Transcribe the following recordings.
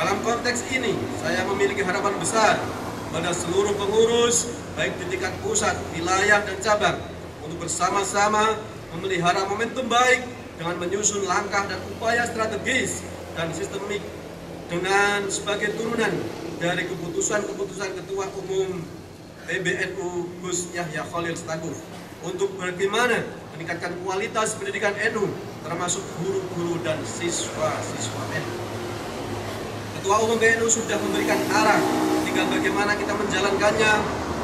Dalam konteks ini, saya memiliki harapan besar pada seluruh pengurus, baik di tingkat pusat, wilayah, dan cabang, untuk bersama-sama memelihara momentum baik dengan menyusun langkah dan upaya strategis dan sistemik dengan sebagai turunan dari keputusan-keputusan Ketua Umum PBNU Gus Yahya Khalil Stakuf untuk bagaimana meningkatkan kualitas pendidikan NU termasuk guru-guru dan siswa-siswa NU. Ketua Umum PBNU sudah memberikan arah, tinggal bagaimana kita menjalankannya,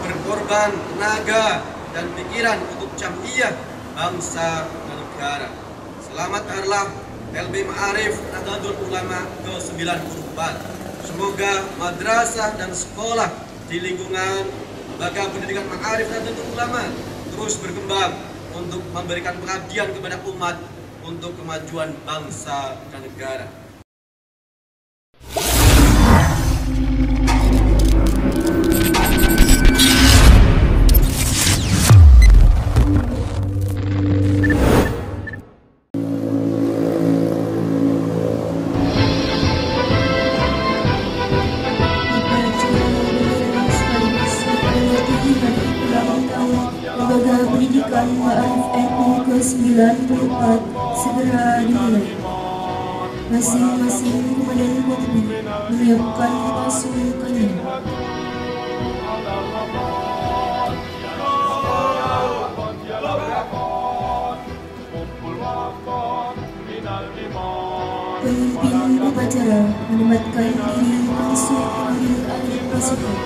berkorban tenaga dan pikiran untuk jam'iyah bangsa dan negara. Selamat Harlah LB Ma'arif Nahdlatul Ulama ke-94. Semoga madrasah dan sekolah di lingkungan lembaga pendidikan Ma'arif Nahdlatul Ulama terus berkembang untuk memberikan pengabdian kepada umat untuk kemajuan bangsa dan negara. Lembaga Pendidikan Ma'arif NU ke-94 segera dimulai. Masing-masing komandan khotbah menyiapkan pasukannya. Pemimpin upacara menempatkan diri masuk mengambil alih pasukan.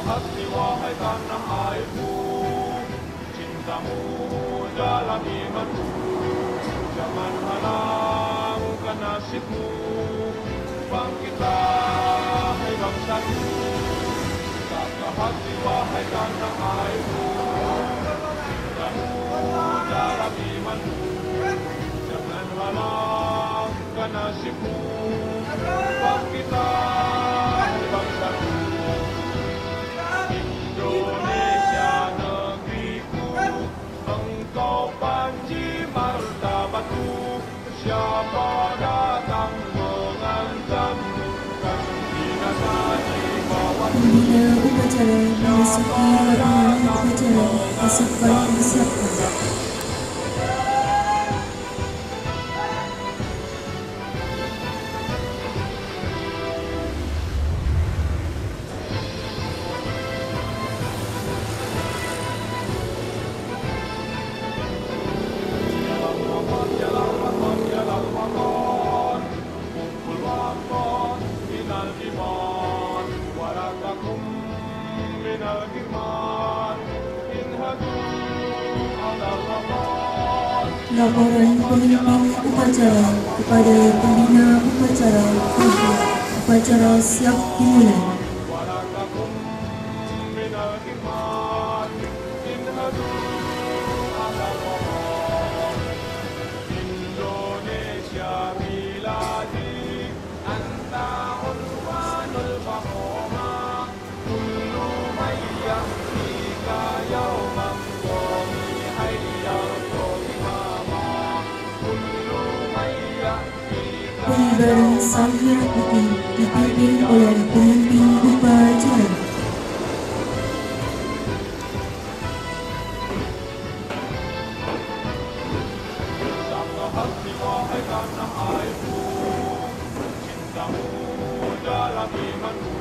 Hati wahai tanah airku, cintamu dalam imanku, jangan halangkan nasibmu, bangkitlah hai bangsaku. Jaga hati wahai tanah airku, cintamu dalam imanku, jangan halangkan nasibmu, bangkitlah hai bangsaku. Indonesia negeriku, engkau panji martabatku. Siapa datang mengancammu, kan binasa di bawah. Pembina upacara memasuki ruangan upacara, pasukan disiapkan. Laporan pemimpin upacara kepada pembina upacara khotbah. Upacara siap dimulai. Indonesia miladi, anta unwanul fahoma, kullu mayyah fika yawman qawmi hayyal qawmama, kullu mayyah fika. Pengibaran sang merah putih dipimpin oleh pemimpin upacara. Hati wahai tanah airku, cintamu dalam imanku,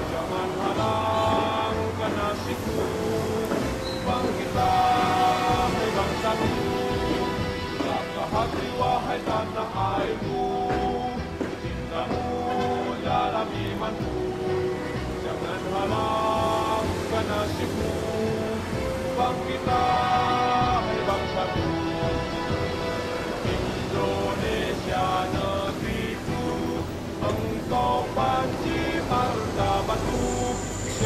jangan halangkan nasibku, bangkitlah hai bangsaku. Jaga hati wahai tanah airku, cintamu dalam imanku, jangan halangkan nasibku, bangkitlah hai bangsaku. Indonesia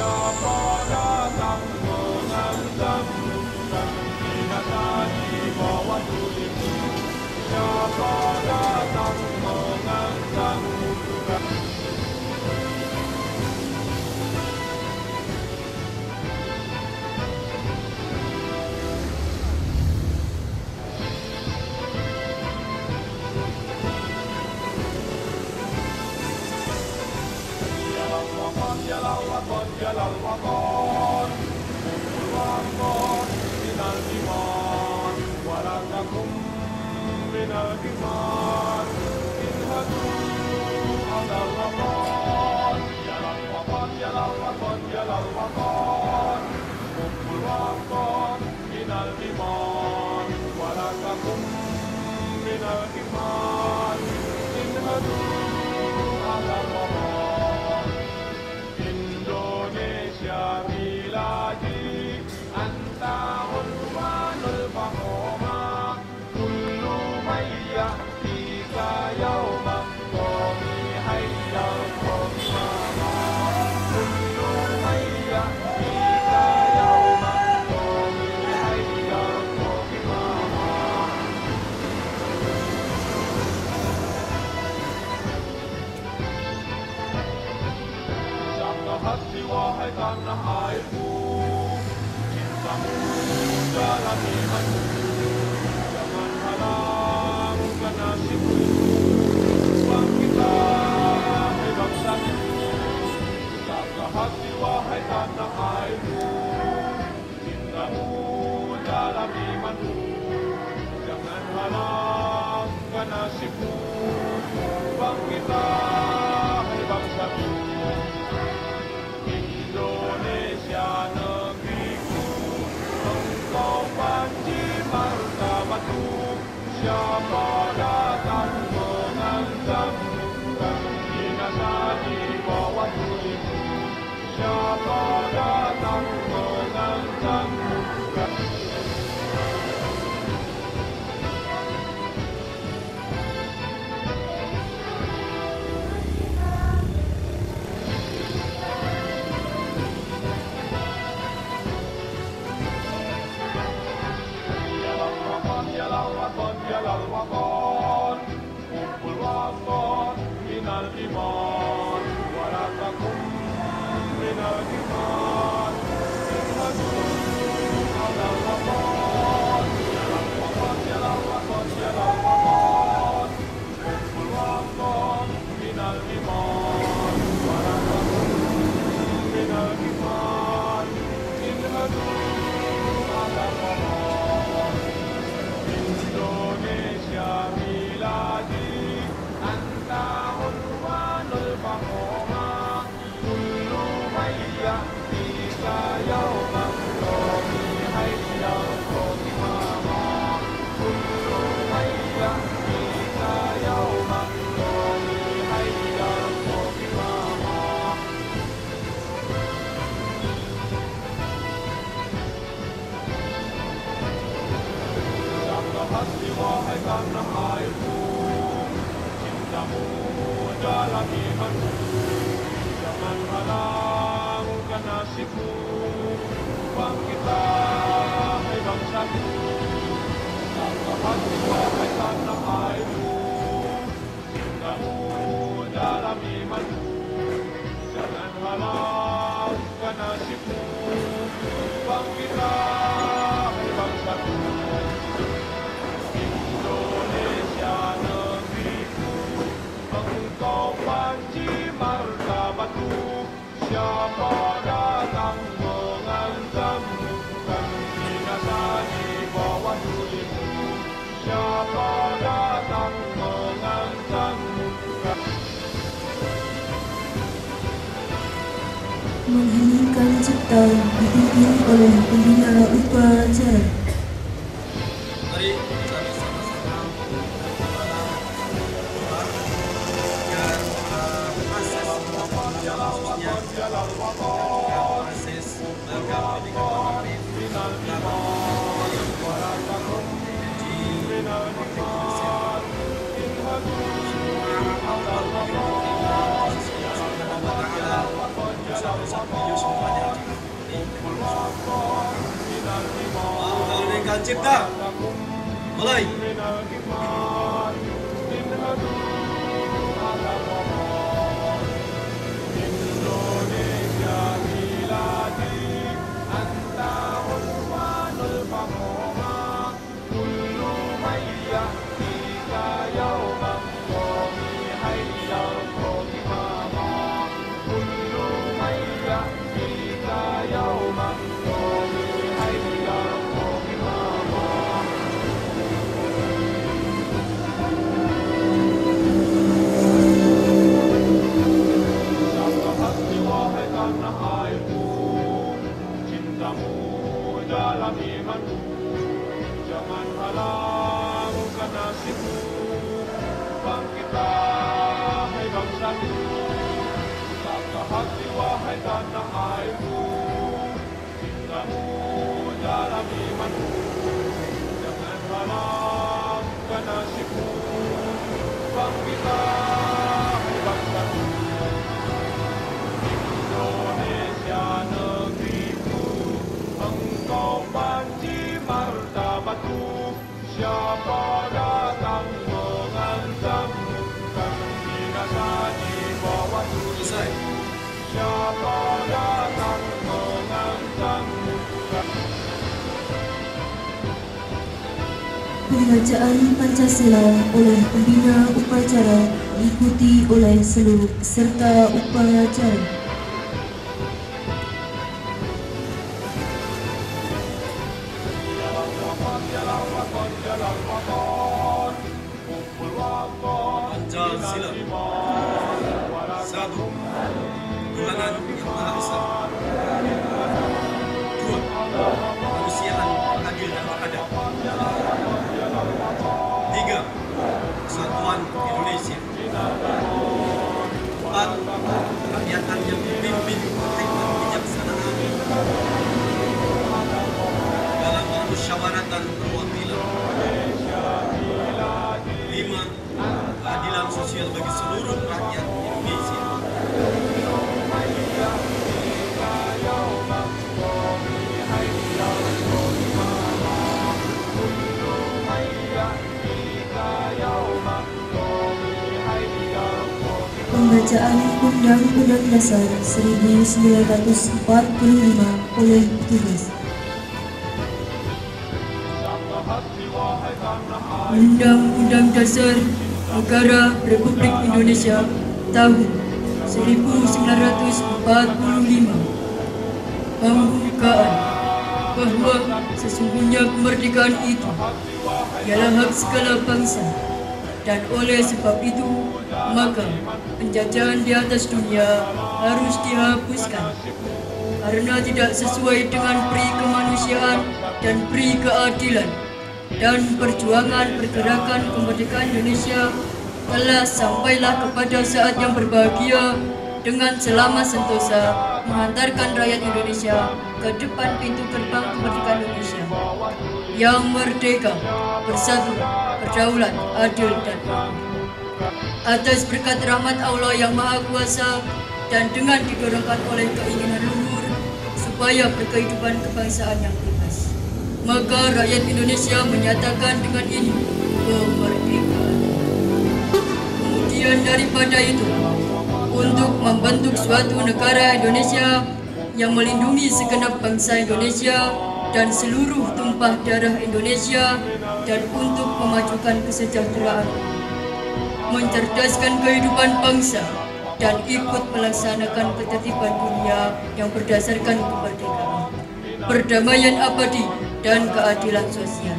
Siapa datang mengancammu dan binasa di bawah tulimu. Siapa datang mengancammu dan Jalal Waqar Kumpul Waqar Minal Iman Warakakum Minal Iman Inhadu Alal Waqar Jalal Waqar Jalal Waqar Jalal Waqar Kumpul Waqar Minal Iman Warakakum Minal Iman Inhadu Alal Waqar Indonesia biladi anta unwanul fahoma kullu may ya'tika yawman qawmi hayyal qawmama kullu may ya'tika yawman qawmi hayyal qawmama. Jaga hati wahai tanah airku, cintamu dalam imanmu, jangan halangkan nasibmu. Bangkitlah hai bangsaku, jaga hati wahai tanah airku, cintamu dalam imanmu, jangan halangkan nasibmu. Bangkitlah hai bangsaku. Indonesia negeriku, engkau panji martabatku. Siapa datang mengancammu dan binasa di bawah tulimu. Siapa datang mengancammu dan Jalal Waqar Kumpul Waqar Minal Iman Warakakum Minal Iman Inhadu Alal Waqar Jalal Waqar Jalal Waqar Jalal Waqar Kumpul Waqar Minal Iman Warakakum Minal Iman Inhadu Alal Waqar Indonesia miladi anta unwanul fahoma kullu may ya'tika yawman qawmi hayyal qawmama kullu may ya'tika yawman qawmi hayyal qawmama. Hati wahai tanah airku, cintamu dalam imanmu, jangan halangkan nasibmu. Bangkitlah hai bangsaku, jaga hati wahai tanah airku, cintamu dalam imanmu, jangan halangkan nasibmu. Bangkitlah hai bangsaku. Indonesia negeriku, engkau panji martabatku. Siapa datang mengancammu dan binasa di bawah tulimu. Siapa datang mengancammu dan Mengheningkan cipta dipimpin oleh pembina upacara. Mari kita bersama-sama berdoa agar proses khususnya proses lembaga pendidikan semuanya Pencipta. Mulai. Dalam imanmu, jangan halang nasibmu. Bangkitlah, hai bangsaku, satukan hati wahai tanah airku. Cintamu dalam imanmu, jangan halang nasibmu. Bangkitlah, hai bangsaku, Indonesia negeriku. Engkau panci martabatku, siapa datang mengancammu, kan binasa di bawah Selesai. siapa datang mengancammu. Pembacaan Pancasila oleh pembina upacara diikuti oleh seluruh peserta upacara. Pancasila. 1. Tuhanan Yang Maha Esa. 2. Kemanusiaan adil dan beradab. 3. Kesatuan Indonesia. 4. Kerakyatan yang dipimpin hikmat kebijaksanaan dalam musyawaratan perwakilan. 5. Keadilan sosial bagi seluruh rakyat Indonesia. 5. Pembacaan Undang-Undang Dasar 1945 oleh petugas. Undang-Undang Dasar Negara Republik Indonesia tahun 1945 membukakan bahwa sesungguhnya kemerdekaan itu ialah hak segala bangsa, dan oleh sebab itu maka penjajahan di atas dunia harus dihapuskan karena tidak sesuai dengan peri kemanusiaan dan peri keadilan, dan perjuangan pergerakan kemerdekaan Indonesia telah sampailah kepada saat yang berbahagia dengan selamat sentosa menghantarkan rakyat Indonesia ke depan pintu gerbang kemerdekaan Indonesia yang merdeka, bersatu, berdaulat, adil, dan makmur. Atas berkat rahmat Allah yang Maha Kuasa dan dengan didorongkan oleh keinginan luhur supaya berkehidupan kebangsaan yang bebas, maka rakyat Indonesia menyatakan dengan ini kemerdekaan. Kemudian daripada itu, untuk membentuk suatu negara Indonesia yang melindungi segenap bangsa Indonesia dan seluruh tumpah darah Indonesia, dan untuk memajukan kesejahteraan, mencerdaskan kehidupan bangsa, dan ikut melaksanakan ketertiban dunia yang berdasarkan kemerdekaan, perdamaian abadi, dan keadilan sosial.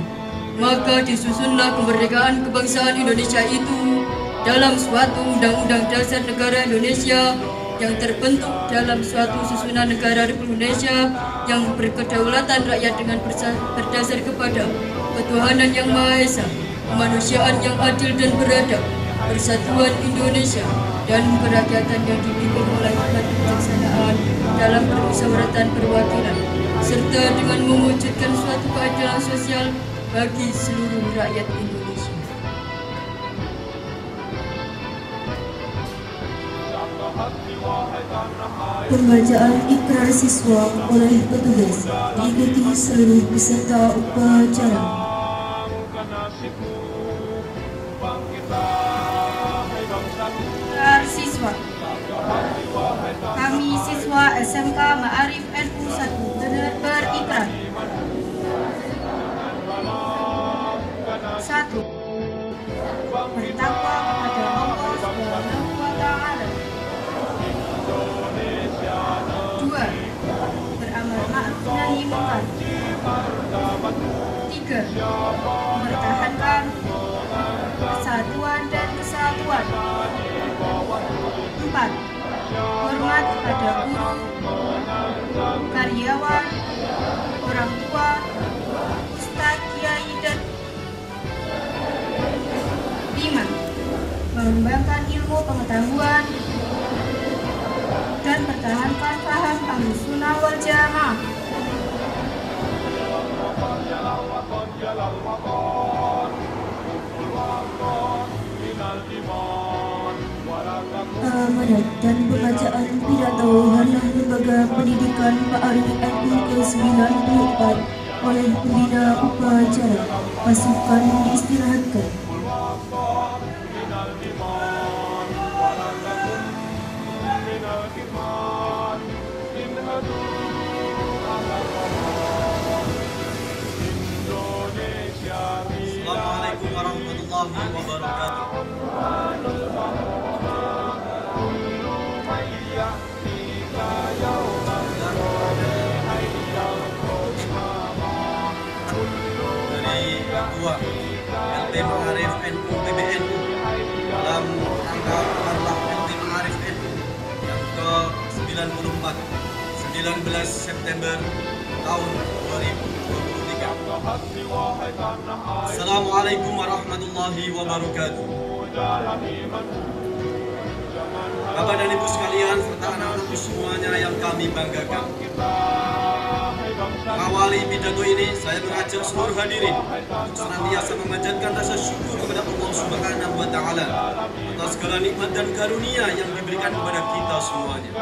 Maka disusunlah kemerdekaan kebangsaan Indonesia itu dalam suatu Undang-Undang Dasar Negara Indonesia yang terbentuk dalam suatu susunan negara Republik Indonesia yang berkedaulatan rakyat dengan berdasar kepada ketuhanan yang Maha Esa, kemanusiaan yang adil dan beradab, persatuan Indonesia, dan kerakyatan yang dipimpin oleh hikmat kebijaksanaan dalam permusyawaratan perwakilan, serta dengan mewujudkan suatu keadilan sosial bagi seluruh rakyat Indonesia. Pembacaan ikrar siswa oleh petugas diikuti seluruh peserta upacara. Ikrar siswa. Kami siswa SMK Ma'arif NU 1 berikrar. 1. Bertakwa kepada Allah Subhanahu wa Ta'ala. 2. Beramal ma'ruf nahi munkar. 3. Mempertahankan persatuan dan kesatuan. 4. Hormat kepada guru, karyawan, orang tua, ustadz, kiai, dan 5. Mengembangkan ilmu pengetahuan dan pertahankan paham Ahlus Sunnah wal Jamaah. Amanat dan pembacaan pidato Harian Lembaga Pendidikan Ma'arif NU ke-94 oleh pembina upacara. Pasukan diistirahatkan. Assalamualaikum warahmatullahi wabarakatuh. Dari Ketua LP Ma'arif NU PBNU dalam rangka Harlah LP Ma'arif NU yang ke-94 19 September tahun 2023. Assalamualaikum warahmatullahi wabarakatuh. Bapak dan Ibu sekalian serta anak-anakku semuanya yang kami banggakan. Mengawali pidato ini, saya mengajak seluruh hadirin untuk senantiasa memanjatkan rasa syukur kepada Allah Subhanahu wa Ta'ala atas segala nikmat dan karunia yang diberikan kepada kita semuanya,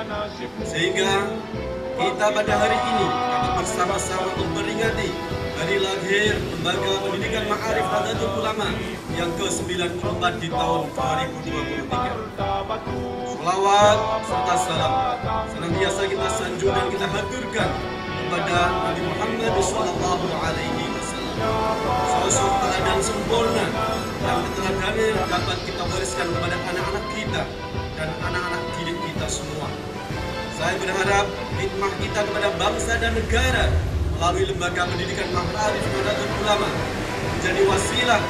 sehingga kita pada hari ini dapat bersama-sama memperingati hari lahir Lembaga Pendidikan Ma'arif Nahdlatul Ulama yang ke-94 di tahun 2023. Sholawat serta salam senantiasa kita sanjung dan kita haturkan kepada Nabi Muhammad Sallallahu Alaihi Wasallam, sosok teladan sempurna yang keteladannya dapat kita wariskan kepada anak-anak kita dan anak-anak didik kita semua. Saya berharap hikmah kita kepada bangsa dan negara melalui Lembaga Pendidikan Ma'arif Nahdlatul Ulama menjadi wasilah,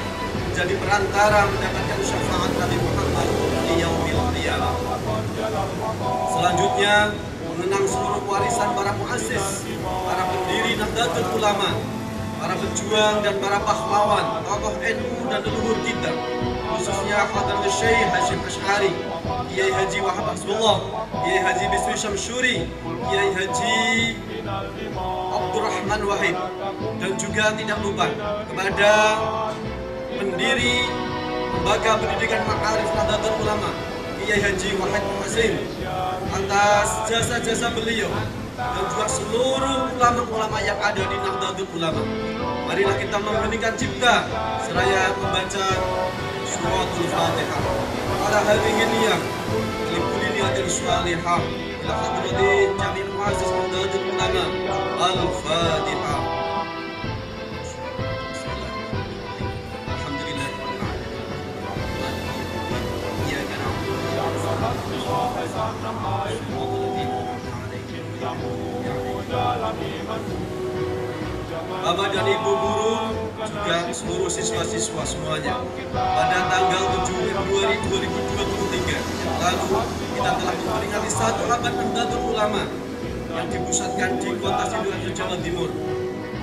menjadi perantara mendapatkan syafaat Nabi Muhammad di yaumil qiyamah. Selanjutnya, mengenang seluruh warisan para muassis, para pendiri Nahdlatul Ulama, para pejuang dan para pahlawan, tokoh NU dan leluhur kita, khususnya Hadratul Syekh Hasyim Asy'ari, Kiai Haji Wahab Hasbullah, Kiai Haji Bisri Syamsuri, Kiai Haji Abdurrahman Wahid, dan juga tidak lupa kepada pendiri Lembaga Pendidikan Ma'arif Nahdlatul Ulama, Kiai Haji Wahid Hasim, atas jasa-jasa beliau dan juga seluruh ulama-ulama yang ada di Nahdlatul Ulama. Marilah kita mengheningkan cipta seraya membaca suratul Fatihah. Para hadirin yang likulli niyatin shalihah ila hadrati jami'il muassis Nahdlatul Ulama. Al-Fatihah. Bapak dan Ibu guru, juga seluruh siswa-siswa semuanya, pada tanggal 7 Februari 2023 yang lalu kita telah memperingati 1 abad Nahdlatul Ulama yang dipusatkan di kota Sidoarjo, Jawa Timur.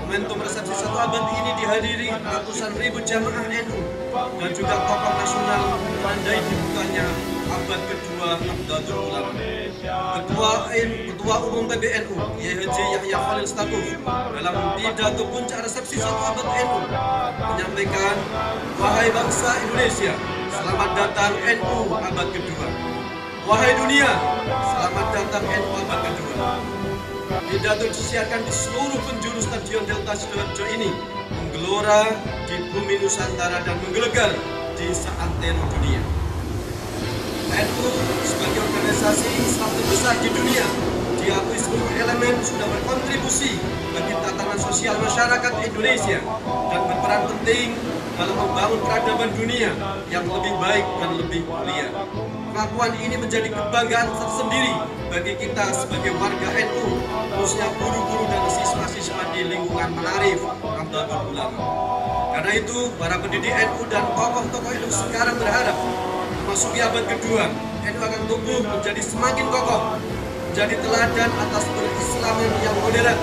Momentum resepsi 1 abad ini dihadiri ratusan ribu jamaah NU dan juga tokoh nasional menandai dibukanya abad kedua Nahdlatul Ulama. Ketua Umum PBNU, Kiai Haji Yahya Khalil Stakuf, dalam pidato puncak resepsi 1 abad NU menyampaikan, "Wahai bangsa Indonesia, selamat datang NU abad kedua. Wahai dunia, selamat datang NU abad kedua. Pidato disiarkan di seluruh penjuru Stadion Delta Sidoarjo ini menggelora di bumi Nusantara dan menggelegar di seantero dunia. NU sebagai organisasi Islam terbesar di dunia diakui seluruh elemen sudah berkontribusi bagi tatanan sosial masyarakat Indonesia dan berperan penting dalam membangun peradaban dunia yang lebih baik dan lebih mulia. Pengakuan ini menjadi kebanggaan tersendiri bagi kita sebagai warga NU, khususnya guru-guru dan siswa-siswa di lingkungan Ma'arif Nahdlatul Ulama. Karena itu, para pendidik NU dan tokoh-tokoh NU sekarang berharap memasuki abad kedua, NU akan tumbuh menjadi semakin kokoh, menjadi teladan atas berislaman yang modern,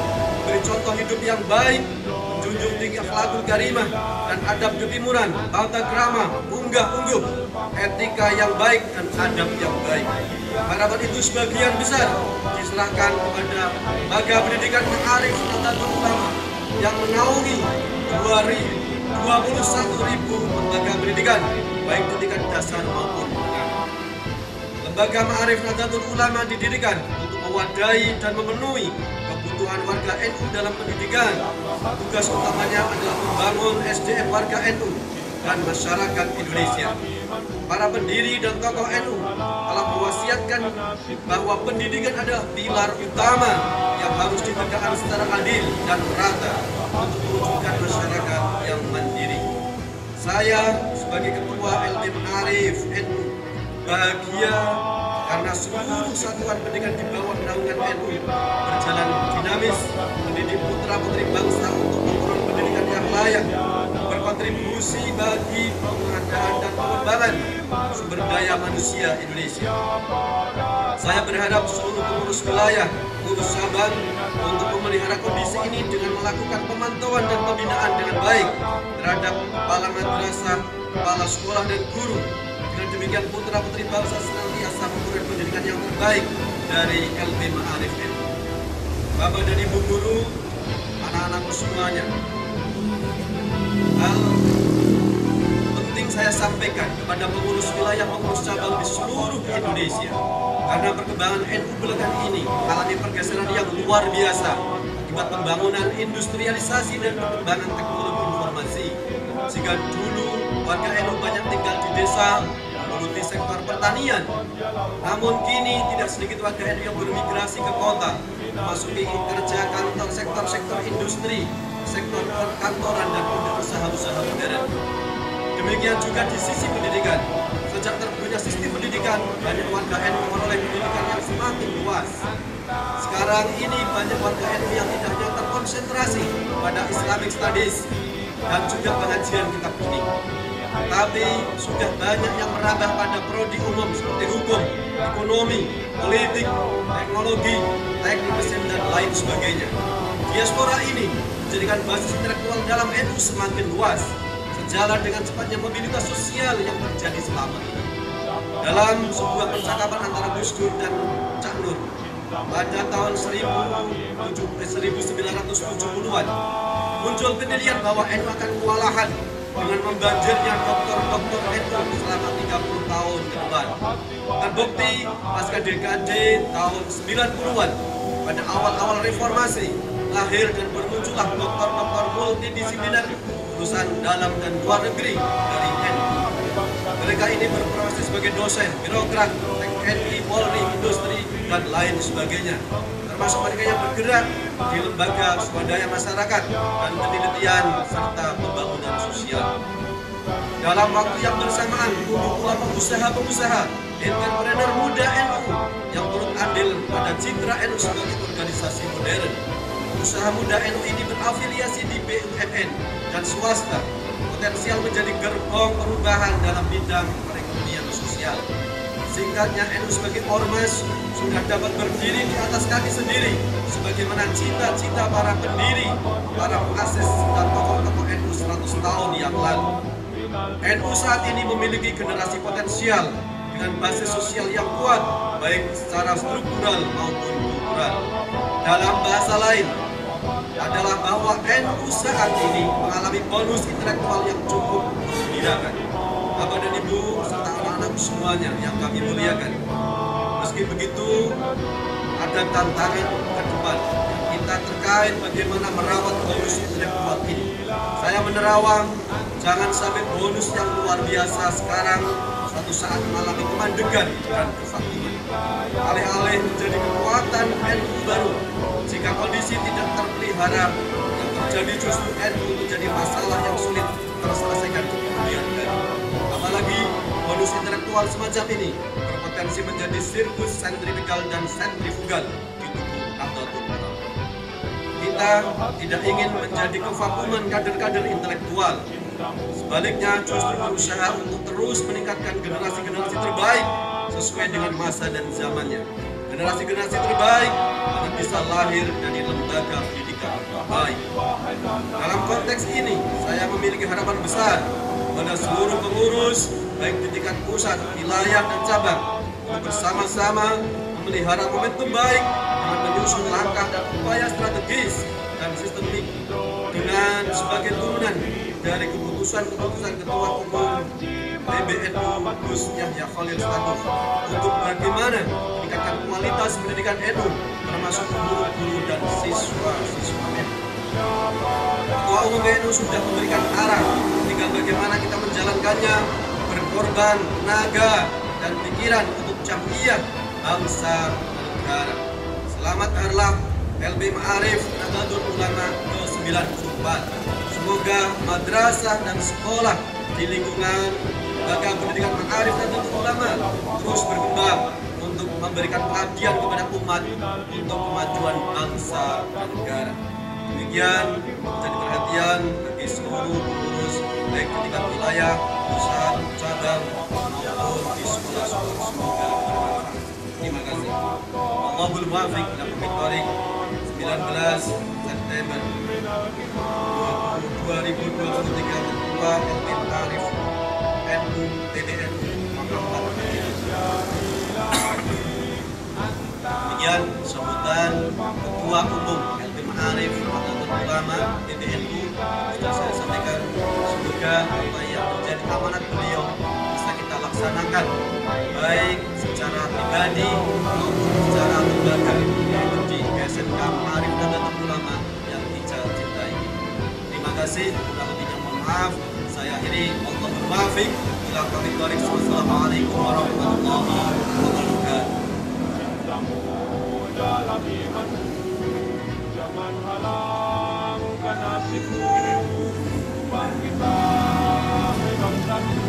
beri contoh hidup yang baik, menjunjung tinggi akhlakul karimah dan adab ketimuran, tata krama, unggah-ungguh, etika yang baik dan adab yang baik. Harapan itu sebagian besar diserahkan kepada lembaga pendidikan Ma'arif Nahdlatul Ulama yang menaungi 21.000 lembaga pendidikan, baik tingkat dasar maupun menengah. Lembaga Ma'arif Nahdlatul Ulama didirikan untuk mewadahi dan memenuhi kebutuhan warga NU dalam pendidikan. Tugas utamanya adalah membangun SDM warga NU dan masyarakat Indonesia. Para pendiri dan tokoh NU telah mewasiatkan bahwa pendidikan adalah pilar utama yang harus ditegakkan secara adil dan merata untuk mewujudkan masyarakat yang mandiri. Saya sebagai Ketua LB Ma'arif NU bahagia karena seluruh satuan pendidikan di bawah naungan NU berjalan dinamis, mendidik putra-putri bangsa untuk memperoleh pendidikan yang layak, berkontribusi bagi pengadaan dan pengembangan sumber daya manusia Indonesia. Saya berharap seluruh pengurus wilayah, pengurus cabang untuk memelihara kondisi ini dengan melakukan pemantauan dan pembinaan dengan baik terhadap kepala madrasah, kepala sekolah dan guru. Dengan demikian putra-putri bangsa senantiasa memperoleh pendidikan yang terbaik dari LB Ma'arif NU. Bapak dan Ibu guru, anak-anakku semuanya, hal penting saya sampaikan kepada pengurus wilayah, pengurus cabang di seluruh Indonesia, karena perkembangan NU belakangan ini mengalami pergeseran yang luar biasa akibat pembangunan industrialisasi dan perkembangan teknologi informasi. Jika dulu warga NU banyak tinggal di desa, menggeluti sektor pertanian, namun kini tidak sedikit warga NU yang bermigrasi ke kota, memasuki kerja kantor, sektor-sektor industri, sektor kantoran dan usaha-usaha modern. Demikian juga di sisi pendidikan. Sejak terbentuknya sistem pendidikan, banyak warga NU memperoleh pendidikan yang semakin luas. Sekarang ini banyak warga NU yang tidak hanya terkonsentrasi pada Islamic Studies dan juga pengajian kitab kuning, tapi sudah banyak yang merambah pada prodi umum seperti hukum, ekonomi, politik, teknologi, teknik mesin dan lain sebagainya. Diaspora ini menjadikan basis intelektual dalam NU semakin luas, sejalan dengan cepatnya mobilitas sosial yang terjadi selama ini. Dalam sebuah percakapan antara Gus Dur dan Cak Nur pada tahun 1970-an, muncul penilaian bahwa NU akan kewalahan dengan membanjirnya doktor-doktor NU selama 30 tahun ke depan. Terbukti pasca dekade tahun 90-an, pada awal-awal reformasi, lahir dan bermunculah doktor-doktor multidisipliner lulusan dalam dan luar negeri dari NU. Mereka ini berprofesi sebagai dosen, birokrat, TNI, Polri, industri, dan lain sebagainya. Termasuk mereka yang bergerak di lembaga swadaya masyarakat dan penelitian serta pembangunan sosial. Dalam waktu yang bersamaan, tumbuh pula pengusaha-pengusaha, entrepreneur muda NU yang turut andil pada citra NU sebagai organisasi modern. Usaha muda NU ini berafiliasi di BUMN dan swasta, potensial menjadi gerbong perubahan dalam bidang perekonomian sosial. Singkatnya, NU sebagai ormas sudah dapat berdiri di atas kaki sendiri, sebagaimana cita-cita para pendiri, para muassis dan tokoh-tokoh NU 100 tahun yang lalu. NU saat ini memiliki generasi potensial dengan basis sosial yang kuat, baik secara struktural maupun kultural. Dalam bahasa lain, adalah bahwa NU saat ini mengalami bonus intelektual yang cukup menggembirakan. Bapak dan Ibu serta anak-anak semuanya yang kami muliakan, Meski begitu, ada tantangan ke depan kita terkait bagaimana merawat bonus intelektual ini. Saya menerawang, jangan sampai bonus yang luar biasa sekarang suatu saat mengalami kemandegan dan kevakuman. Alih-alih menjadi kekuatan NU baru, jika kondisi tidak terpelihara, yang terjadi justru NU menjadi masalah yang sulit terselesaikan di kemudian hari. Apalagi bonus intelektual semacam ini berpotensi menjadi sirkus sentrifugal dan sentrifugal di tubuh Nahdlatul Ulama. Kita tidak ingin menjadi kevakuman kader-kader intelektual. Sebaliknya justru berusaha untuk terus meningkatkan generasi-generasi terbaik sesuai dengan masa dan zamannya. Generasi-generasi terbaik akan bisa lahir dari lembaga pendidikan baik. Dalam konteks ini, saya memiliki harapan besar pada seluruh pengurus, baik di tingkat pusat, wilayah, dan cabang, untuk bersama-sama memelihara momentum baik dengan menyusun langkah dan upaya strategis dan sistemik dengan sebagai turunan dari keputusan-keputusan Ketua Umum PBNU Gus Yahya Khalil Stakuf untuk bagaimana meningkatkan kualitas pendidikan NU termasuk guru-guru dan siswa-siswa NU. Ketua Umum PBNU sudah memberikan arah, tinggal bagaimana kita menjalankannya, berkorban tenaga dan pikiran untuk jamiah bangsa dan negara. Selamat Harlah LB Ma'arif Nahdlatul Ulama ke-94. Semoga madrasah dan sekolah di lingkungan lembaga pendidikan Ma'arif Nahdlatul Ulama terus berkembang untuk memberikan pengabdian kepada umat untuk kemajuan bangsa dan negara. Demikian menjadi perhatian bagi seluruh pengurus baik di tingkat wilayah, pusat, cabang maupun di sekolah-sekolah. Semoga bermanfaat. Terima kasih. Allahul muwaffiq ila aqwamit thoriq. 19 September 2023 Ketua LB Ma'arif NU PBNU Makassar. Demikian sambutan Ketua Umum LB Ma'arif Nahdlatul Ulama PBNU sudah saya sampaikan. Semoga apa yang menjadi amanat beliau bisa kita laksanakan baik secara pribadi maupun secara lembaga, yaitu di SMK Ma'arif Nahdlatul Ulama yang Ical cintai. Terima kasih. Kalau tidak, mohon maaf. Saya akhiri. Allahul muwaffiq ila aqwamit thoriq. Wassalamualaikum warahmatullahi wabarakatuh. Dalam iman, jangan halangkan nasibmu. Bangkitlah bangsaku,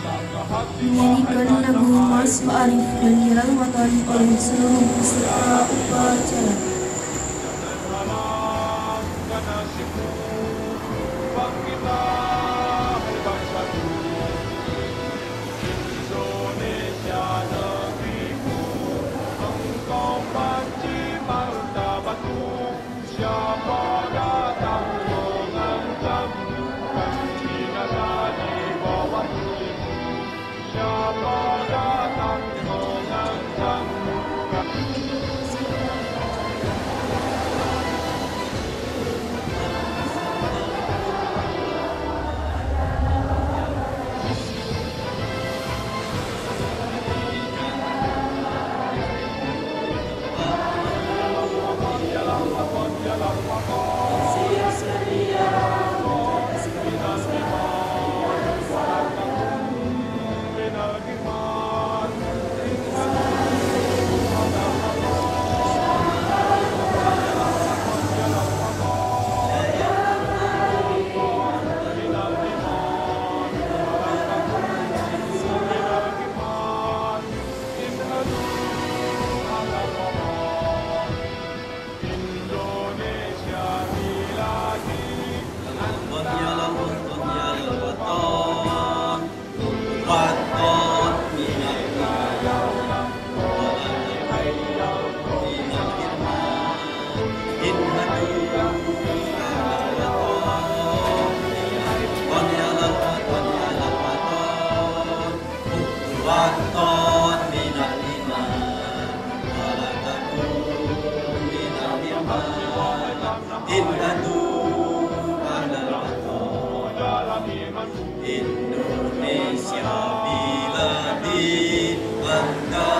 langkah hati Menyanyikan lagu Mas Ma'arif dan dirangwatan oleh seluruh peserta upacara. halangkan nasibmu. Bangkitlah bangsaku, Indonesia negeriku, engkau panci martabatku. Siapa datang mengancam, kan binasa di bawahmu. Siapa datang mengancam, kan Indonesia biladi, bangga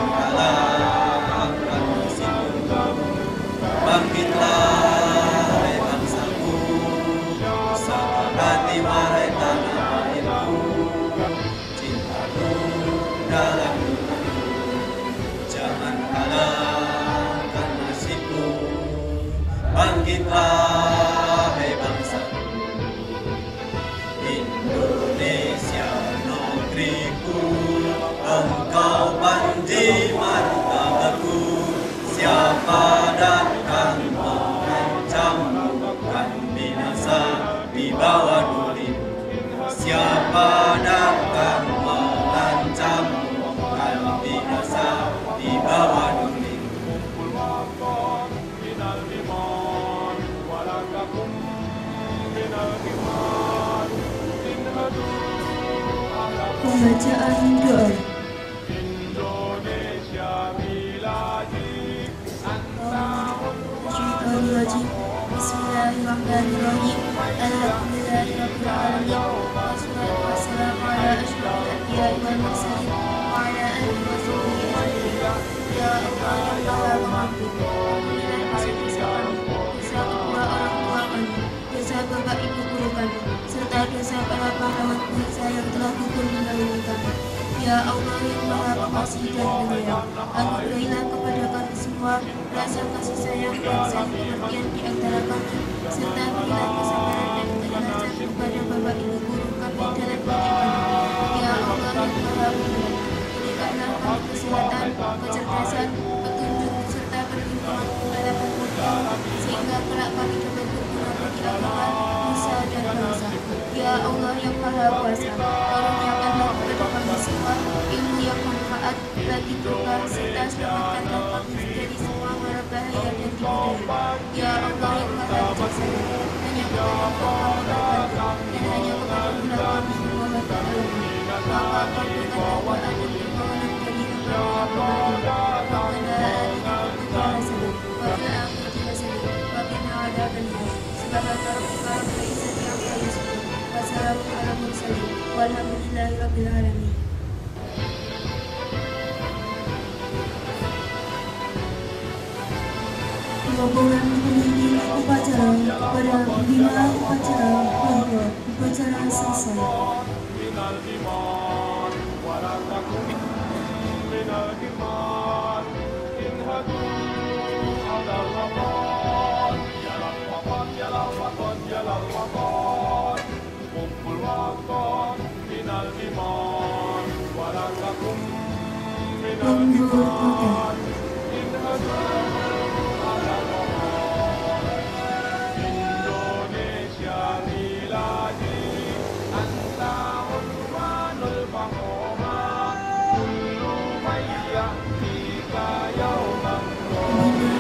kalahkan musuhmu. Bangkitlah hai bangsaku, sepakati wahai tanah airku, cintaku dalam jangan kalahkan nasibmu. Bangkitlah hai bangsaku, Indonesia negeriku, engkau panji martabatku. Siapa datang mengancammu kan binasa di bawah durimu. Siapa datang mengancammu kan binasa di bawah durimu. Pembacaan doa. Bismillahirrahmanirrahim. Alhamdulillahirabbil alamin. Wassalatu wassalamu ala asyrofil anbiya'i wal mursalin wa ala alihi wa sahbihi ajma'in. Ya Allah yang Maha Pengampun, ampunilah dosa-dosa kami, dosa kedua orang tua kami, dosa bapak ibu guru kami, serta dosa para pahlawan bangsa yang telah gugur mendahului kami. Ya Allah yang Maha Pengasih dan Penyayang, anugerahilah kepada kami semua rasa kasih sayang dan saling pengertian di antara kami, serta berilah kesabaran dan keikhlasan kepada bapak ibu guru kami dalam pendidikan. Ya Allah yang Maha Penyayang, berikanlah kami kesehatan, kecerdasan, petunjuk serta perlindungan kepada kemudian, sehingga kelak kami dapat berguna bagi agama, nusa dan bangsa. Ya Allah yang Maha Kuasa, karuniakanlah kepada kami semua ilmu yang manfaat bagi kita, serta selamatkanlah kami dari semua mara bahaya dan tipu daya. Ya Allah yang Maha Bijaksana, hanya kepada Engkau kami bergantung dan hanya kepada-Mu kami memohon pertolongan. Maka kabulkanlah doa dan permohonan dari hamba-Mu yang beriman. Rabbana atina fid dunya hasanah wa fil akhirati hasanah wa qina adzabannar. Subhana rabbika rabbil izzati amma yasifun wa salamun alal mursalin walhamdulillahi rabbil alamin. Rombongan pemimpin upacara kepada pembina upacara bahwa upacara selesai. Lembur Kota.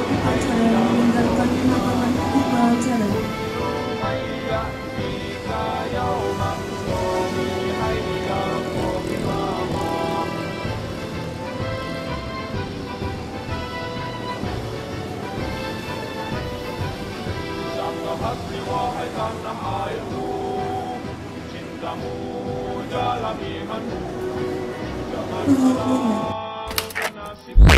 Upacara meninggalkan pemakaman upacara. Hati wahai tanah airku, cintamu dalam imanku, jangan salah nasib.